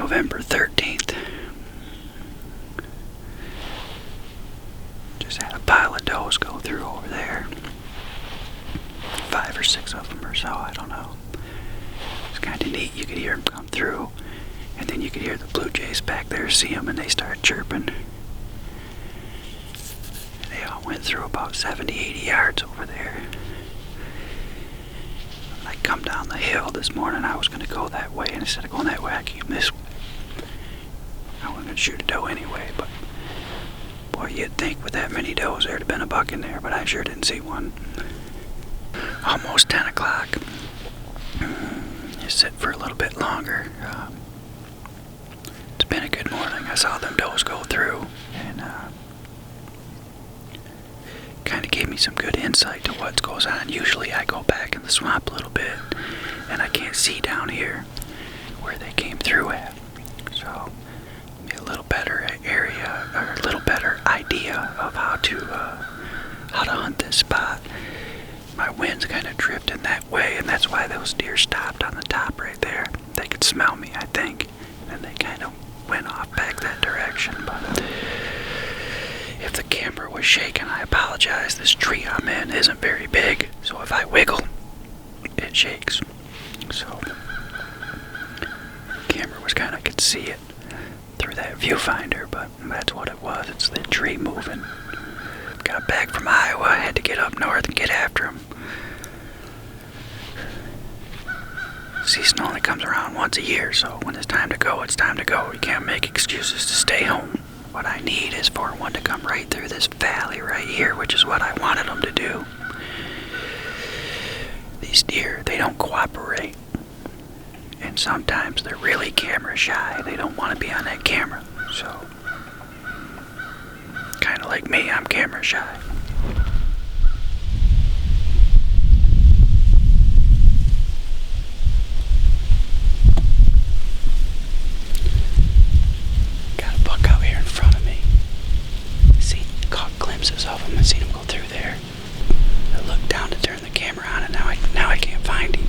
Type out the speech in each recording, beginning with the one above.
November 13th. Just had a pile of does go through over there. 5 or 6 of them or so, I don't know. It's kind of neat. You could hear them come through, and then you could hear the blue jays back there see them, and they start chirping. They all went through about 70, 80 yards over there. When I come down the hill this morning, I was going to go that way, and instead of going that way, I came this way. I wasn't going to shoot a doe anyway, but boy, you'd think with that many does there'd have been a buck in there, but I sure didn't see one. Almost 10 o'clock. Just sit for a little bit longer. It's been a good morning. I saw them does go through, and kind of gave me some good insight to what goes on. Usually I go back in the swamp a little bit, and I can't see down here where they came through at. So, a little better area, or a little better idea of how to hunt this spot. My wind's kind of drifting that way, and that's why those deer stopped on the top right there. They could smell me, I think, and they kind of went off back that direction. But if the camera was shaking, I apologize. This tree I'm in isn't very big, so if I wiggle, it shakes. So the camera was kind of, could see it through that viewfinder, but that's what it was. It's the tree moving. Got back from Iowa, I had to get up north and get after him. Season only comes around once a year, so when it's time to go, it's time to go. You can't make excuses to stay home. What I need is for one to come right through this valley right here, which is what I wanted them to do. These deer, they don't cooperate. And sometimes they're really camera shy. They don't want to be on that camera. So, kind of like me, I'm camera shy. Got a buck out here in front of me. See, caught glimpses of him and seen him go through there. I looked down to turn the camera on, and now I can't find him.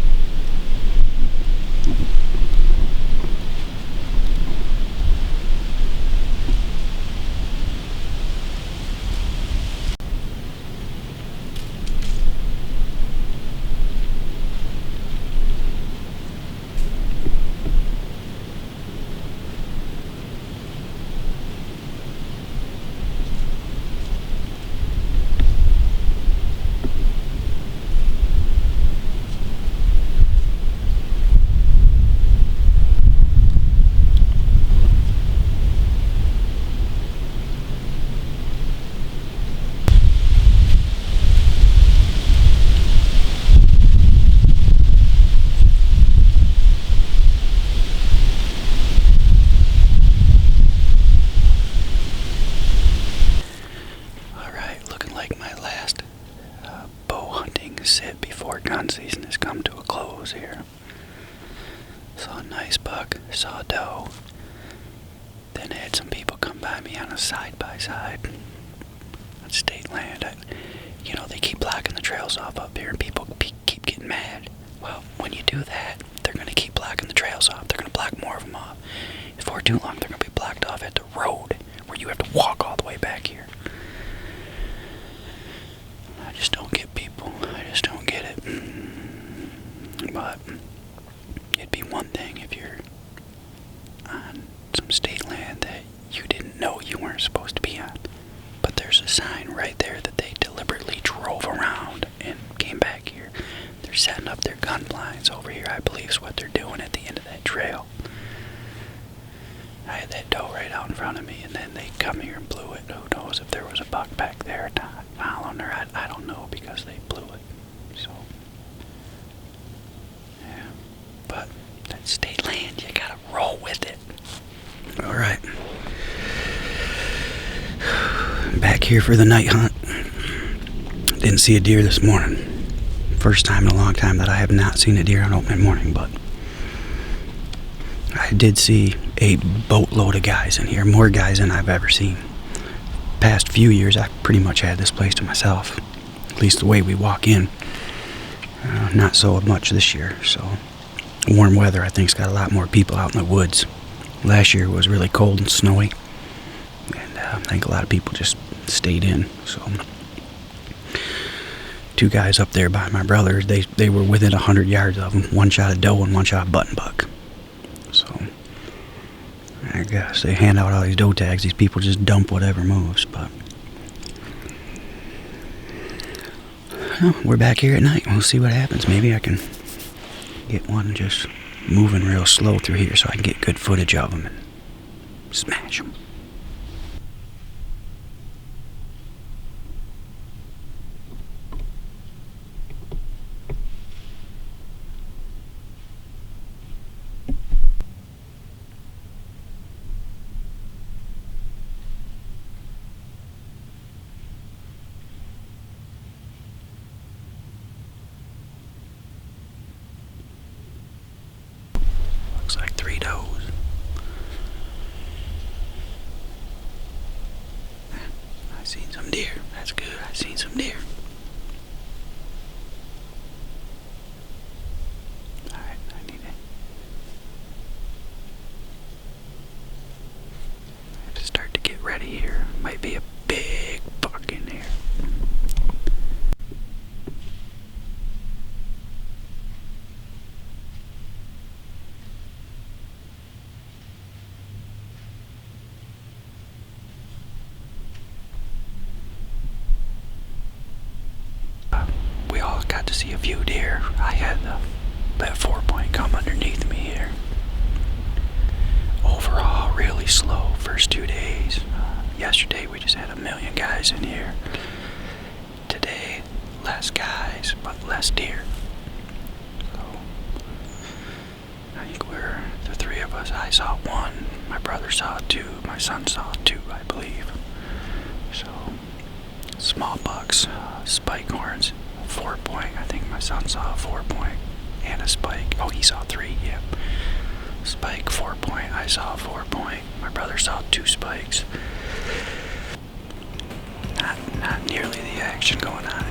Sit before gun season has come to a close here. Saw a nice buck, saw a doe. Then had some people come by me on a side-by-side on state land. They keep blocking the trails off up here, and people keep getting mad. Well, when you do that, they're going to keep blocking the trails off. They're going to block more of them off. Before too long, they're going to be blocked off at the road, where you have to walk all the way back here. I just don't get people. I just don't get it. But it'd be one thing if you're on some state land that you didn't know you weren't supposed to be on. But there's a sign right there that they deliberately drove around and came back here. They're setting up their gun blinds over here, I believe is what they're doing at the end of that trail. I had that doe right out in front of me, and then they come here and blew it. Who knows if there was a buck back there or not following her? I don't know, because they blew it. So, yeah. But that's state land. You gotta roll with it. Alright. Back here for the night hunt. Didn't see a deer this morning. First time in a long time that I have not seen a deer on opening morning, but I did see a boatload of guys in here, more guys than I've ever seen. Past few years, I've pretty much had this place to myself, at least the way we walk in. Not so much this year, so warm weather, I think, has got a lot more people out in the woods. Last year was really cold and snowy, and I think a lot of people just stayed in. So, two guys up there by my brothers, they were within 100 yards of them. One shot of doe and one shot of button buck. So, I guess they hand out all these doe tags. These people just dump whatever moves, but well, we're back here at night. We'll see what happens. Maybe I can get one just moving real slow through here so I can get good footage of them and smash them. Looks like 3 does. I seen some deer. That's good. I seen some deer. Alright, I have to start to get ready here. Might be a big buck in there. We all got to see a few deer. I had that 4-point come underneath me here. Overall, really slow first 2 days. Yesterday we just had 1 million guys in here. Today, less guys, but less deer. So, I think we're the 3 of us. I saw 1, my brother saw 2, my son saw 2, I believe. So, small bucks, spike horns, 4-point. I think my son saw a 4-point and a spike. Oh, he saw 3, yeah. Spike, 4-point. I saw a 4-point. My brother saw 2 spikes. Not nearly the action going on